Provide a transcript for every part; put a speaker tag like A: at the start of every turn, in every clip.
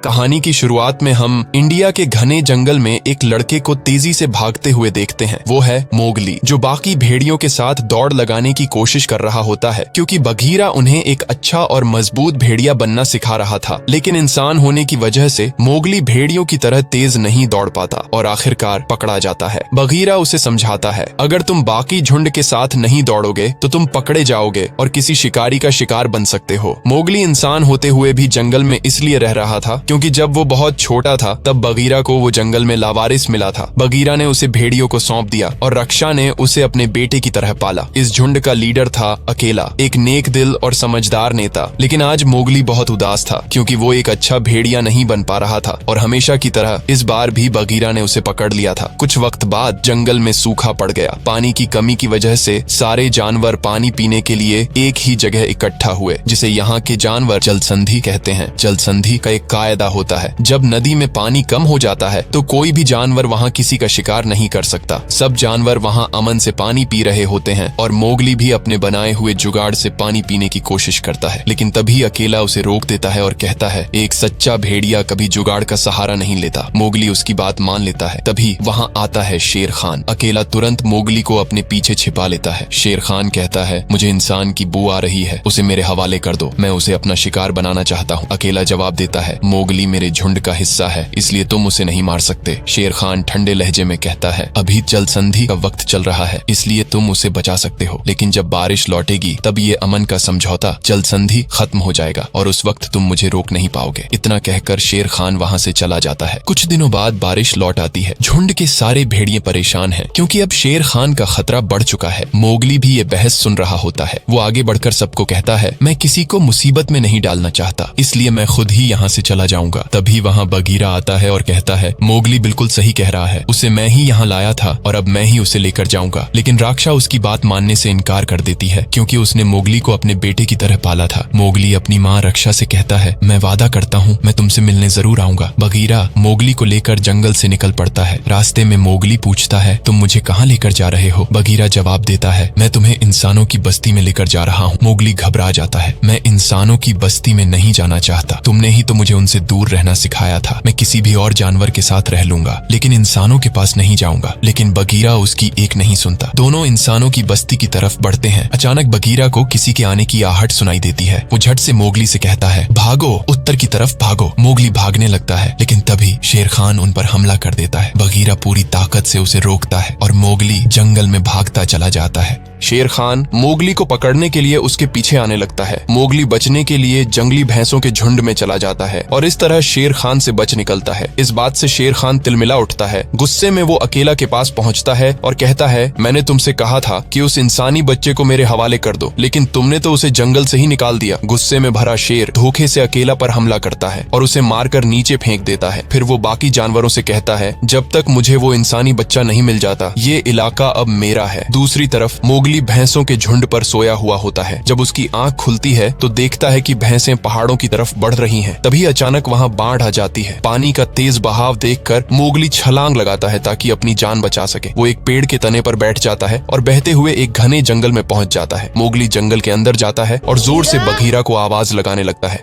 A: कहानी की शुरुआत में हम इंडिया के घने जंगल में एक लड़के को तेजी से भागते हुए देखते हैं। वो है मोगली, जो बाकी भेड़ियों के साथ दौड़ लगाने की कोशिश कर रहा होता है, क्योंकि बघीरा उन्हें एक अच्छा और मजबूत भेड़िया बनना सिखा रहा था। लेकिन इंसान होने की वजह से मोगली भेड़ियों की तरह तेज नहीं दौड़ पाता और आखिरकार पकड़ा जाता है। बघीरा उसे समझाता है, अगर तुम बाकी झुंड के साथ नहीं दौड़ोगे तो तुम पकड़े जाओगे और किसी शिकारी का शिकार बन सकते हो। मोगली इंसान होते हुए भी जंगल में इसलिए रह रहा था क्योंकि जब वो बहुत छोटा था तब बघीरा को वो जंगल में लावारिस मिला था। बघीरा ने उसे भेड़ियों को सौंप दिया और रक्षा ने उसे अपने बेटे की तरह पाला। इस झुंड का लीडर था अकेला, एक नेक दिल और समझदार नेता। लेकिन आज मोगली बहुत उदास था क्योंकि वो एक अच्छा भेड़िया नहीं बन पा रहा था और हमेशा की तरह इस बार भी बघीरा ने उसे पकड़ लिया था। कुछ वक्त बाद जंगल में सूखा पड़ गया। पानी की कमी की वजह से सारे जानवर पानी पीने के लिए एक ही जगह इकट्ठा हुए, जिसे यहाँ के जानवर जलसंधि कहते हैं। जलसंधि का एक कायदा होता है, जब नदी में पानी कम हो जाता है तो कोई भी जानवर वहाँ किसी का शिकार नहीं कर सकता। सब जानवर वहाँ अमन से पानी पी रहे होते हैं और मोगली भी अपने बनाए हुए जुगाड़ से पानी पीने की कोशिश करता है। लेकिन तभी अकेला उसे रोक देता है और कहता है, एक सच्चा भेड़िया कभी जुगाड़ का सहारा नहीं लेता। मोगली उसकी बात मान लेता है। तभी वहाँ आता है शेर खान। अकेला तुरंत मोगली को अपने पीछे छिपा लेता है। शेर खान कहता है, मुझे इंसान की बू आ रही है, उसे मेरे हवाले कर दो, मैं उसे अपना शिकार बनाना चाहता हूँ। अकेला जवाब देता है, मोगली मेरे झुंड का हिस्सा है, इसलिए तुम उसे नहीं मार सकते। शेर खान ठंडे लहजे में कहता है, अभी जलसंधि का वक्त चल रहा है, इसलिए तुम उसे बचा सकते हो, लेकिन जब बारिश लौटेगी तब ये अमन का समझौता जलसंधि खत्म हो जाएगा और उस वक्त तुम मुझे रोक नहीं पाओगे। इतना कहकर शेर खान वहाँ से चला जाता है। कुछ दिनों बाद बारिश लौट आती है। झुंड के सारे भेड़िए परेशान हैं क्योंकि अब शेर खान का खतरा बढ़ चुका है। मोगली भी ये बहस सुन रहा होता है। वो आगे बढ़कर सबको कहता है, मैं किसी को मुसीबत में नहीं डालना चाहता, इसलिए मैं खुद ही यहाँ से चला जाऊंगा। तभी वहाँ बघीरा आता है और कहता है, मोगली बिल्कुल सही कह रहा है, उसे मैं ही यहाँ लाया था और अब मैं ही उसे लेकर जाऊंगा। लेकिन राक्षा उसकी बात मानने से इनकार कर देती है क्योंकि उसने मोगली को अपने बेटे की तरह पाला था। मोगली अपनी माँ रक्षा से कहता है, मैं वादा करता हूँ मैं तुमसे मिलने जरूर आऊंगा। बघीरा मोगली को लेकर जंगल से निकल पड़ता है। रास्ते में मोगली पूछता है, तुम मुझे कहाँ लेकर जा रहे हो? बघीरा जवाब देता है, मैं तुम्हें इंसानों की बस्ती में लेकर जा रहा हूँ। मोगली घबरा जाता है, मैं इंसानों की बस्ती में नहीं जाना चाहता, तुमने ही तो मुझे उनसे दूर रहना सिखाया था। मैं किसी भी और जानवर के साथ रह लूंगा लेकिन इंसानों के पास नहीं जाऊंगा। लेकिन बघीरा उसकी एक नहीं सुनता। दोनों इंसानों की बस्ती की तरफ बढ़ते हैं। अचानक बघीरा को किसी के आने की आहट सुनाई देती है। वो झट से मोगली से कहता है, भागो, उत्तर की तरफ भागो। मोगली भागने लगता है लेकिन तभी शेर खान उन पर हमला कर देता है। बघीरा पूरी ताकत से उसे रोकता है और मोगली जंगल में भागता चला जाता है। शेर खान मोगली को पकड़ने के लिए उसके पीछे आने लगता है। मोगली बचने के लिए जंगली भैंसों के झुंड में चला जाता है और इस तरह शेर खान से बच निकलता है। इस बात से शेर खान तिलमिला उठता है। गुस्से में वो अकेला के पास पहुंचता है और कहता है, मैंने तुमसे कहा था कि उस इंसानी बच्चे को मेरे हवाले कर दो, लेकिन तुमने तो उसे जंगल से ही निकाल दिया। गुस्से में भरा शेर धोखे से अकेला पर हमला करता है और उसे मारकर नीचे फेंक देता है। फिर वो बाकी जानवरों से कहता है, जब तक मुझे वो इंसानी बच्चा नहीं मिल जाता ये इलाका अब मेरा है। दूसरी तरफ मोगली भैंसों के झुंड पर सोया हुआ होता है। जब उसकी आंख खुलती है तो देखता है कि भैंसें पहाड़ों की तरफ बढ़ रही हैं। तभी अचानक वहाँ बाढ़ आ जाती है। पानी का तेज बहाव देखकर मोगली छलांग लगाता है ताकि अपनी जान बचा सके। वो एक पेड़ के तने पर बैठ जाता है और बहते हुए एक घने जंगल में पहुंच जाता है। मोगली जंगल के अंदर जाता है और जोर से बघीरा को आवाज लगाने लगता है,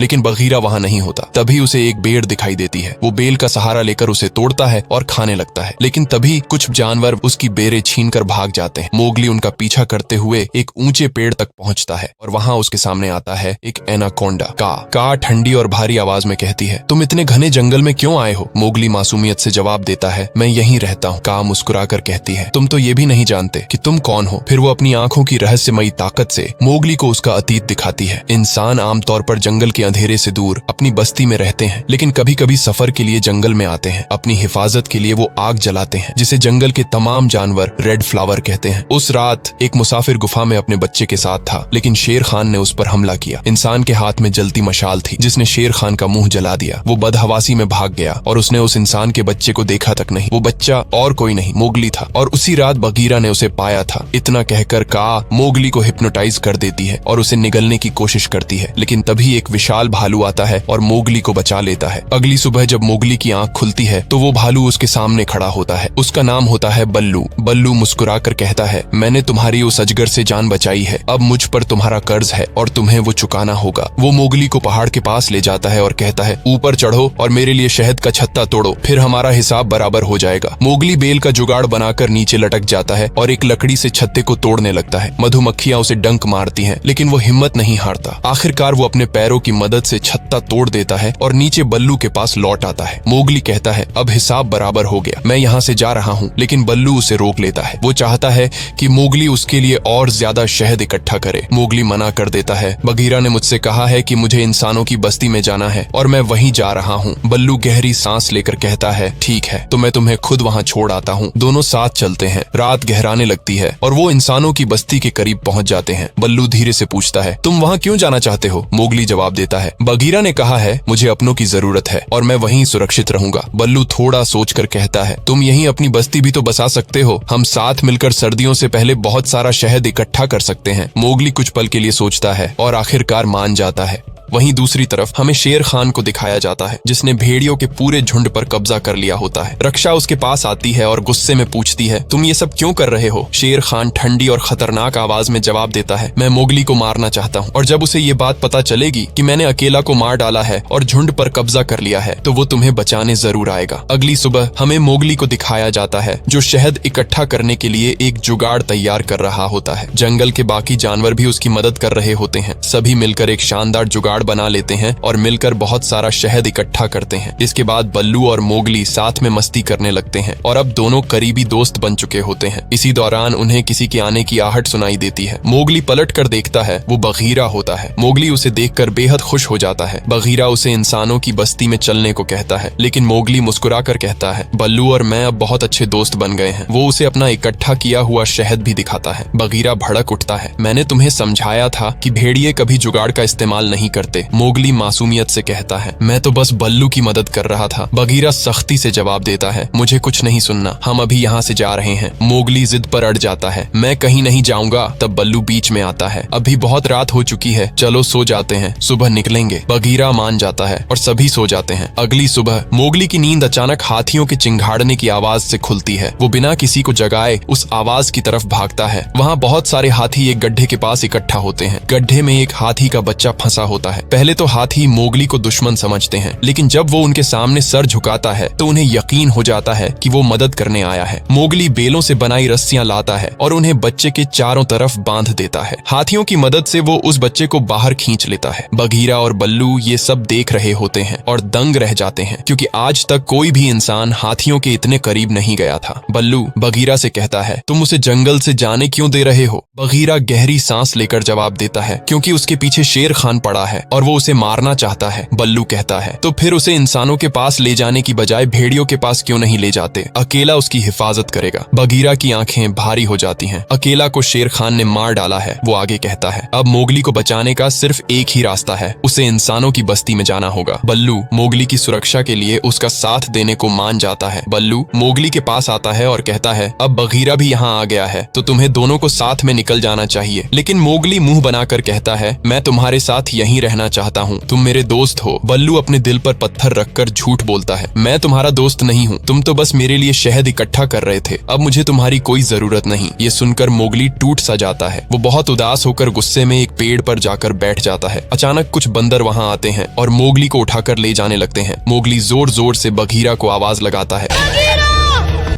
A: लेकिन बघीरा वहाँ नहीं होता। तभी उसे एक बेल दिखाई देती है। वो बेल का सहारा लेकर उसे तोड़ता है और खाने लगता है। लेकिन तभी कुछ जानवर उसकी बेरें छीनकर भाग जाते हैं। मोगली उनका पीछा करते हुए एक ऊंचे पेड़ तक पहुंचता है और वहाँ उसके सामने आता है एक एनाकोंडा। का ठंडी और भारी आवाज में कहती है, तुम इतने घने जंगल में क्यों आए हो? मोगली मासूमियत से जवाब देता है, मैं यहीं रहता हूँ। का मुस्कुराकर कहती है, तुम तो ये भी नहीं जानते कि तुम कौन हो। फिर वो अपनी आंखों की रहस्यमयी ताकत से मोगली को उसका अतीत दिखाती है। इंसान आमतौर पर जंगल के अंधेरे से दूर अपनी बस्ती में रहते हैं, लेकिन कभी कभी सफर के लिए जंगल में आते हैं। अपनी हिफाजत के लिए वो आग जलाते हैं जिसे जंगल के तमाम जानवर रेड फ्लावर कहते हैं। उस रात एक मुसाफिर गुफा में अपने बच्चे के साथ था, लेकिन शेर खान ने उस पर हमला किया। इंसान के हाथ में जलती मशाल थी जिसने शेर खान का मुंह जला दिया। वो बदहवासी में भाग गया और उसने उस इंसान के बच्चे को देखा तक नहीं। वो बच्चा और कोई नहीं मोगली था और उसी रात बघीरा ने उसे पाया था। इतना कहकर का मोगली को हिप्नोटाइज कर देती है और उसे निगलने की कोशिश करती है। लेकिन तभी एक विशाल भालू आता है और मोगली को बचा लेता है। अगली सुबह जब मोगली की आंख खुलती है तो वो भालू उसके सामने खड़ा होता है। उसका नाम होता है बल्लू। बल्लू मुस्कुराकर कहता है, मैंने तुम्हारी उस अजगर से जान बचाई है, अब मुझ पर तुम्हारा कर्ज है और तुम्हें वो चुकाना होगा। वो मोगली को पहाड़ के पास ले जाता है और कहता है, ऊपर चढ़ो और मेरे लिए शहद का छत्ता तोड़ो, फिर हमारा हिसाब बराबर हो जाएगा। मोगली बेल का जुगाड़ बनाकर नीचे लटक जाता है और एक लकड़ी से छत्ते को तोड़ने लगता है। मधुमक्खियां उसे डंक मारती हैं, लेकिन वो हिम्मत नहीं हारता। आखिरकार वो अपने पैरों की मदद से छत्ता तोड़ देता है और नीचे बल्लू के पास लौट आता है। मोगली कहता है, अब हिसाब बराबर हो गया, मैं यहाँ से जा रहा हूँ। लेकिन बल्लू उसे रोक लेता है। वो चाहता है कि मोगली उसके लिए और ज्यादा शहद इकट्ठा करे। मोगली मना कर देता है, बगीरा ने मुझसे कहा है कि मुझे इंसानों की बस्ती में जाना है और मैं वहीं जा रहा हूँ। बल्लू गहरी सांस लेकर कहता है, ठीक है, तो मैं तुम्हें खुद वहाँ छोड़ आता हूँ। दोनों साथ चलते हैं। रात गहराने लगती है और वो इंसानों की बस्ती के करीब पहुँच जाते हैं। बल्लू धीरे से पूछता है, तुम वहाँ क्यों जाना चाहते हो? मोगली जवाब देता है, बगीरा ने कहा है मुझे अपनों की जरूरत है और मैं वहीं सुरक्षित रहूंगा। बल्लू थोड़ा सोचकर कहता है, तुम यहीं अपनी बस्ती भी तो बसा सकते हो, हम साथ मिलकर सर्दियों से पहले बहुत सारा शहद इकट्ठा कर सकते हैं। मोगली कुछ पल के लिए सोचता है और आखिरकार मान जाता है। वहीं दूसरी तरफ हमें शेर खान को दिखाया जाता है, जिसने भेड़ियों के पूरे झुंड पर कब्जा कर लिया होता है। रक्षा उसके पास आती है और गुस्से में पूछती है, तुम ये सब क्यों कर रहे हो? शेर खान ठंडी और खतरनाक आवाज में जवाब देता है, मैं मोगली को मारना चाहता हूँ और जब उसे ये बात पता चलेगी कि मैंने अकेला को मार डाला है और झुंड पर कब्जा कर लिया है, तो वो तुम्हें बचाने जरूर आएगा। अगली सुबह हमें मोगली को दिखाया जाता है, जो शहद इकट्ठा करने के लिए एक जुगाड़ तैयार कर रहा होता है। जंगल के बाकी जानवर भी उसकी मदद कर रहे होते हैं। सभी मिलकर एक शानदार जुगाड़ बना लेते हैं और मिलकर बहुत सारा शहद इकट्ठा करते हैं। इसके बाद बल्लू और मोगली साथ में मस्ती करने लगते हैं और अब दोनों करीबी दोस्त बन चुके होते हैं। इसी दौरान उन्हें किसी के आने की आहट सुनाई देती है। मोगली पलट कर देखता है, वो बगीरा होता है। मोगली उसे देखकर बेहद खुश हो जाता है। बगीरा उसे इंसानों की बस्ती में चलने को कहता है, लेकिन मोगली मुस्कुरा कर कहता है, बल्लू और मैं अब बहुत अच्छे दोस्त बन गए हैं। वो उसे अपना इकट्ठा किया हुआ शहद भी दिखाता है। बगीरा भड़क उठता है, मैंने तुम्हें समझाया था कि भेड़िए कभी जुगाड़ का इस्तेमाल नहीं करते। मोगली मासूमियत से कहता है, मैं तो बस बल्लू की मदद कर रहा था। बगीरा सख्ती से जवाब देता है, मुझे कुछ नहीं सुनना, हम अभी यहाँ से जा रहे हैं। मोगली जिद पर अड़ जाता है, मैं कहीं नहीं जाऊंगा। तब बल्लू बीच में आता है, अभी बहुत रात हो चुकी है, चलो सो जाते हैं, सुबह निकलेंगे। बगीरा मान जाता है और सभी सो जाते हैं। अगली सुबह मोगली की नींद अचानक हाथियों के चिंघाड़ने की आवाज से खुलती है। वो बिना किसी को जगाए उस आवाज की तरफ भागता है। वहाँ बहुत सारे हाथी एक गड्ढे के पास इकट्ठा होते हैं। गड्ढे में एक हाथी का बच्चा फंसा होता है। पहले तो हाथी मोगली को दुश्मन समझते हैं, लेकिन जब वो उनके सामने सर झुकाता है तो उन्हें यकीन हो जाता है कि वो मदद करने आया है। मोगली बेलों से बनाई रस्सियां लाता है और उन्हें बच्चे के चारों तरफ बांध देता है। हाथियों की मदद से वो उस बच्चे को बाहर खींच लेता है। बगीरा और बल्लू ये सब देख रहे होते हैं और दंग रह जाते हैं, क्योंकि आज तक कोई भी इंसान हाथियों के इतने करीब नहीं गया था। बल्लू बगीरा से कहता है, तुम उसे जंगल से जाने क्यों दे रहे हो? बगीरा गहरी सांस लेकर जवाब देता है, क्योंकि उसके पीछे शेर खान पड़ा है और वो उसे मारना चाहता है। बल्लू कहता है, तो फिर उसे इंसानों के पास ले जाने की बजाय भेड़ियों के पास क्यों नहीं ले जाते? अकेला उसकी हिफाजत करेगा। बगीरा की आंखें भारी हो जाती हैं। अकेला को शेर खान ने मार डाला है। वो आगे कहता है, अब मोगली को बचाने का सिर्फ एक ही रास्ता है, उसे इंसानों की बस्ती में जाना होगा। बल्लू मोगली की सुरक्षा के लिए उसका साथ देने को मान जाता है। बल्लू मोगली के पास आता है और कहता है, अब बगीरा भी यहाँ आ गया है, तो तुम्हें दोनों को साथ में निकल जाना चाहिए। लेकिन मोगली मुंह बनाकर कहता है, मैं तुम्हारे साथ यहीं रहना चाहता हूँ, तुम मेरे दोस्त हो। बल्लू अपने दिल पर पत्थर रखकर झूठ बोलता है, मैं तुम्हारा दोस्त नहीं हूँ, तुम तो बस मेरे लिए शहद इकट्ठा कर रहे थे, अब मुझे तुम्हारी कोई जरूरत नहीं। ये सुनकर मोगली टूट सा जाता है। वो बहुत उदास होकर गुस्से में एक पेड़ पर जाकर बैठ जाता है। अचानक कुछ बंदर वहाँ आते हैं और मोगली को उठाकर ले जाने लगते हैं। मोगली जोर जोर से बगीरा को आवाज लगाता है।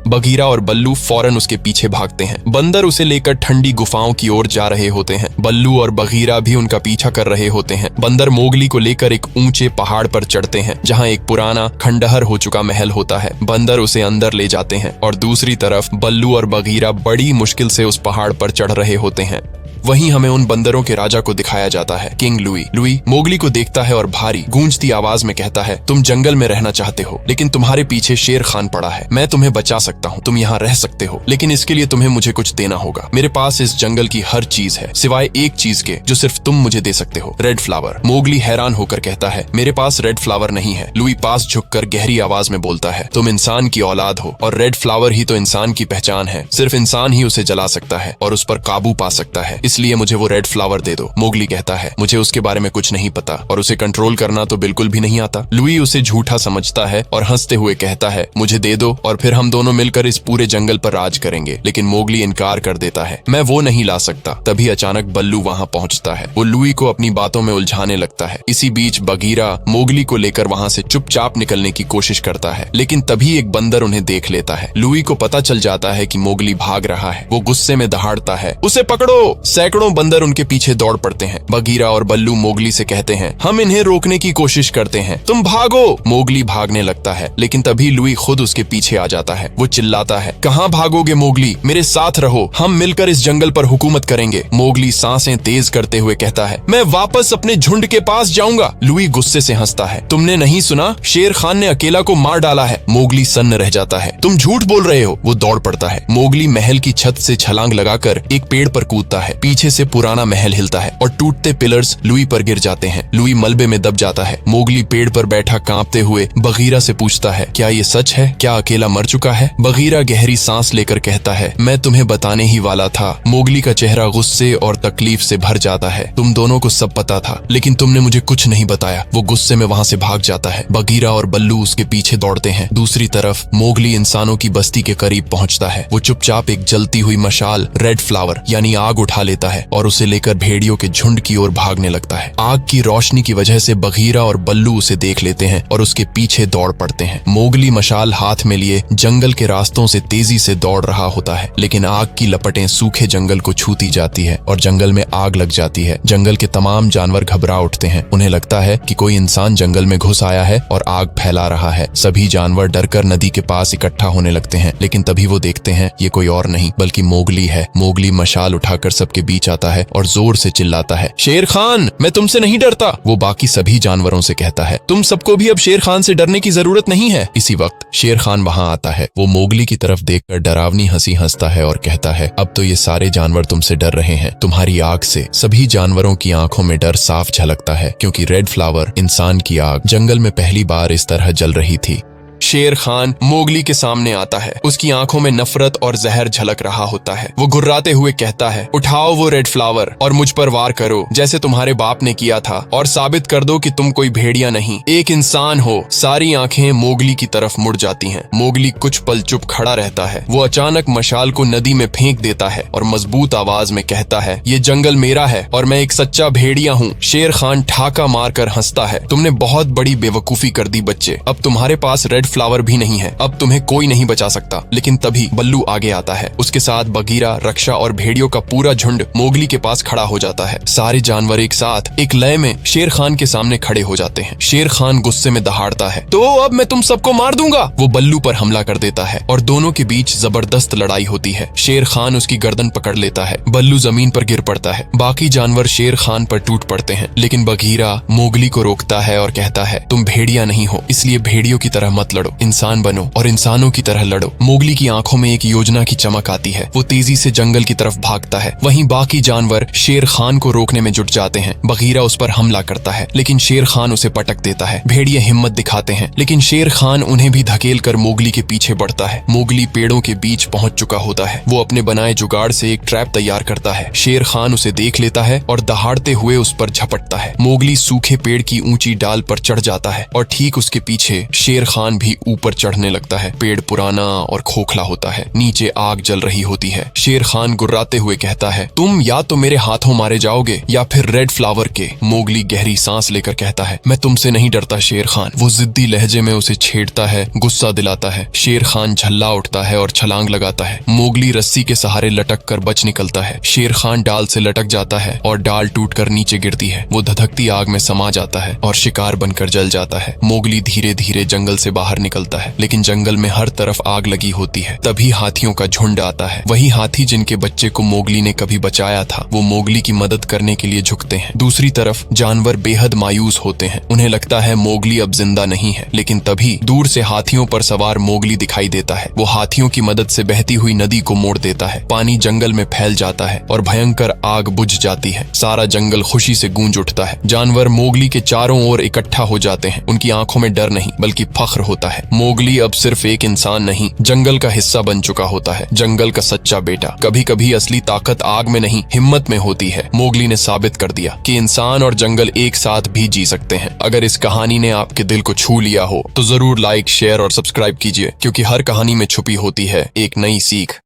A: बगीरा और बल्लू फौरन उसके पीछे भागते हैं। बंदर उसे लेकर ठंडी गुफाओं की ओर जा रहे होते हैं। बल्लू और बगीरा भी उनका पीछा कर रहे होते हैं। बंदर मोगली को लेकर एक ऊंचे पहाड़ पर चढ़ते हैं, जहां एक पुराना खंडहर हो चुका महल होता है। बंदर उसे अंदर ले जाते हैं और दूसरी तरफ बल्लू और बगीरा बड़ी मुश्किल से उस पहाड़ पर चढ़ रहे होते हैं। वहीं हमें उन बंदरों के राजा को दिखाया जाता है, किंग लुई। लुई मोगली को देखता है और भारी गूंजती आवाज में कहता है, तुम जंगल में रहना चाहते हो, लेकिन तुम्हारे पीछे शेर खान पड़ा है। मैं तुम्हें बचा सकता हूँ, तुम यहाँ रह सकते हो, लेकिन इसके लिए तुम्हें मुझे कुछ देना होगा। मेरे पास इस जंगल की हर चीज है, सिवाय एक चीज के जो सिर्फ तुम मुझे दे सकते हो, रेड फ्लावर। मोगली हैरान होकर कहता है, मेरे पास रेड फ्लावर नहीं है। लुई पास झुककर गहरी आवाज में बोलता है, तुम इंसान की औलाद हो और रेड फ्लावर ही तो इंसान की पहचान है। सिर्फ इंसान ही उसे जला सकता है और उस पर काबू पा सकता है। इसलिए मुझे वो रेड फ्लावर दे दो। मोगली कहता है, मुझे उसके बारे में कुछ नहीं पता और उसे कंट्रोल करना तो बिल्कुल भी नहीं आता। लुई उसे झूठा समझता है और हंसते हुए कहता है, मुझे दे दो और फिर हम दोनों मिलकर इस पूरे जंगल पर राज करेंगे। लेकिन मोगली इनकार कर देता है, मैं वो नहीं ला सकता। तभी अचानक बल्लू वहाँ पहुँचता है। वो लुई को अपनी बातों में उलझाने लगता है। इसी बीच बगीरा मोगली को लेकर वहाँ से चुपचाप निकलने की कोशिश करता है, लेकिन तभी एक बंदर उन्हें देख लेता है। लुई को पता चल जाता है कि मोगली भाग रहा है। वो गुस्से में दहाड़ता है, उसे पकड़ो। सैकड़ों बंदर उनके पीछे दौड़ पड़ते हैं। बगीरा और बल्लू मोगली से कहते हैं, हम इन्हें रोकने की कोशिश करते हैं, तुम भागो। मोगली भागने लगता है, लेकिन तभी लुई खुद उसके पीछे आ जाता है। वो चिल्लाता है, कहाँ भागोगे मोगली, मेरे साथ रहो, हम मिलकर इस जंगल पर हुकूमत करेंगे। मोगली सांसें तेज करते हुए कहता है, मैं वापस अपने झुंड के पास जाऊंगा। लुई गुस्से से हंसता है, तुमने नहीं सुना, शेर खान ने अकेला को मार डाला है। मोगली सन्न रह जाता है, तुम झूठ बोल रहे हो। वो दौड़ पड़ता है। मोगली महल की छत से छलांग लगाकर एक पेड़ पर कूदता है। पीछे से पुराना महल हिलता है और टूटते पिलर्स लुई पर गिर जाते हैं। लुई मलबे में दब जाता है। मोगली पेड़ पर बैठा कांपते हुए बगीरा से पूछता है, क्या ये सच है? क्या अकेला मर चुका है? बगीरा गहरी सांस लेकर कहता है, मैं तुम्हें बताने ही वाला था। मोगली का चेहरा गुस्से और तकलीफ से भर जाता है। तुम दोनों को सब पता था, लेकिन तुमने मुझे कुछ नहीं बताया। वो गुस्से में वहाँ से भाग जाता है। बगीरा और बल्लू उसके पीछे दौड़ते हैं। दूसरी तरफ मोगली इंसानों की बस्ती के करीब पहुंचता है। वो चुपचाप एक जलती हुई मशाल रेड फ्लावर यानी आग उठा लेता है और उसे लेकर भेड़ियों के झुंड की ओर भागने लगता है। आग की रोशनी की वजह से बगीरा और बल्लू उसे देख लेते हैं और उसके पीछे दौड़ पड़ते हैं। मोगली मशाल हाथ में लिए जंगल के रास्तों से तेजी से दौड़ रहा होता है, लेकिन आग की लपटें सूखे जंगल को छूती जाती है और जंगल में आग लग जाती है। जंगल के तमाम जानवर घबरा उठते हैं। उन्हें लगता है कि कोई इंसान जंगल में घुस आया है और आग फैला रहा है। सभी जानवर डरकर नदी के पास इकट्ठा होने लगते हैं, लेकिन तभी वो देखते हैं ये कोई और नहीं बल्कि मोगली है। मोगली मशाल उठाकर सबके बीच आता है और जोर से चिल्लाता है, शेर खान, मैं तुमसे नहीं डरता। वो बाकी सभी जानवरों से कहता है, तुम सबको भी अब शेर खान से डरने की जरूरत नहीं है। इसी वक्त शेर खान वहाँ आता है। वो मोगली की तरफ देखकर डरावनी हंसी हंसता है और कहता है, अब तो ये सारे जानवर तुमसे डर रहे हैं, तुम्हारी आग से। सभी जानवरों की आंखों में डर साफ झलकता है, क्योंकि रेड फ्लावर इंसान की आग जंगल में पहली बार इस तरह जल रही थी। शेर खान मोगली के सामने आता है। उसकी आंखों में नफरत और जहर झलक रहा होता है। वो गुर्राते हुए कहता है, उठाओ वो रेड फ्लावर और मुझ पर वार करो, जैसे तुम्हारे बाप ने किया था, और साबित कर दो कि तुम कोई भेड़िया नहीं, एक इंसान हो। सारी आंखें मोगली की तरफ मुड़ जाती हैं। मोगली कुछ पल चुप खड़ा रहता है। वो अचानक मशाल को नदी में फेंक देता है और मजबूत आवाज में कहता है, ये जंगल मेरा है और मैं एक सच्चा भेड़िया हूँ। शेर खान ठाका मारकर हंसता है, तुमने बहुत बड़ी बेवकूफी कर दी बच्चे। अब तुम्हारे पास रेड फ्लावर भी नहीं है, अब तुम्हें कोई नहीं बचा सकता। लेकिन तभी बल्लू आगे आता है। उसके साथ बगीरा, रक्षा और भेड़ियों का पूरा झुंड मोगली के पास खड़ा हो जाता है। सारे जानवर एक साथ एक लय में शेर खान के सामने खड़े हो जाते हैं। शेर खान गुस्से में दहाड़ता है, तो अब मैं तुम सबको मार दूंगा। वो बल्लू पर हमला कर देता है और दोनों के बीच जबरदस्त लड़ाई होती है। शेर खान उसकी गर्दन पकड़ लेता है। बल्लू जमीन पर गिर पड़ता है। बाकी जानवर शेर खान पर टूट पड़ते हैं, लेकिन बगीरा मोगली को रोकता है और कहता है, तुम भेड़िया नहीं हो, इसलिए भेड़ियों की तरह मत लड़ो, इंसान बनो और इंसानों की तरह लड़ो। मोगली की आंखों में एक योजना की चमक आती है। वो तेजी से जंगल की तरफ भागता है। वहीं बाकी जानवर शेर खान को रोकने में जुट जाते हैं। बगीरा उस पर हमला करता है, लेकिन शेर खान उसे पटक देता है। भेड़िए हिम्मत दिखाते हैं, लेकिन शेर खान उन्हें भी धकेल कर मोगली के पीछे बढ़ता है। मोगली पेड़ों के बीच पहुंच चुका होता है। वो अपने बनाए जुगाड़ से एक ट्रैप तैयार करता है। शेर खान उसे देख लेता है और दहाड़ते हुए उस पर झपटता है। मोगली सूखे पेड़ की ऊंची डाल पर चढ़ जाता है और ठीक उसके पीछे शेर खान भी ऊपर चढ़ने लगता है। पेड़ पुराना और खोखला होता है। नीचे आग जल रही होती है। शेर खान गुर्राते हुए कहता है, तुम या तो मेरे हाथों मारे जाओगे या फिर रेड फ्लावर के। मोगली गहरी सांस लेकर कहता है, मैं तुमसे नहीं डरता शेर खान। वो जिद्दी लहजे में उसे छेड़ता है, गुस्सा दिलाता है। शेर खान झल्ला उठता है और छलांग लगाता है। मोगली रस्सी के सहारे लटक कर बच निकलता है। शेर खान डाल से लटक जाता है और डाल टूटकर नीचे गिरती है। वो धधकती आग में समा जाता है और शिकार बनकर जल जाता है। मोगली धीरे धीरे जंगल से बाहर निकलता है, लेकिन जंगल में हर तरफ आग लगी होती है। तभी हाथियों का झुंड आता है। वही हाथी जिनके बच्चे को मोगली ने कभी बचाया था, वो मोगली की मदद करने के लिए झुकते हैं। दूसरी तरफ जानवर बेहद मायूस होते हैं। उन्हें लगता है मोगली अब जिंदा नहीं है, लेकिन तभी दूर से हाथियों पर सवार मोगली दिखाई देता है। वो हाथियों की मदद से बहती हुई नदी को मोड़ देता है। पानी जंगल में फैल जाता है और भयंकर आग बुझ जाती है। सारा जंगल खुशी से गूंज उठता है। जानवर मोगली के चारों ओर इकट्ठा हो जाते हैं। उनकी आंखों में डर नहीं बल्कि फख्र होता है। है। मोगली अब सिर्फ एक इंसान नहीं, जंगल का हिस्सा बन चुका होता है, जंगल का सच्चा बेटा। कभी कभी असली ताकत आग में नहीं, हिम्मत में होती है। मोगली ने साबित कर दिया कि इंसान और जंगल एक साथ भी जी सकते हैं। अगर इस कहानी ने आपके दिल को छू लिया हो तो जरूर लाइक, शेयर और सब्सक्राइब कीजिए, क्योंकि हर कहानी में छुपी होती है एक नई सीख।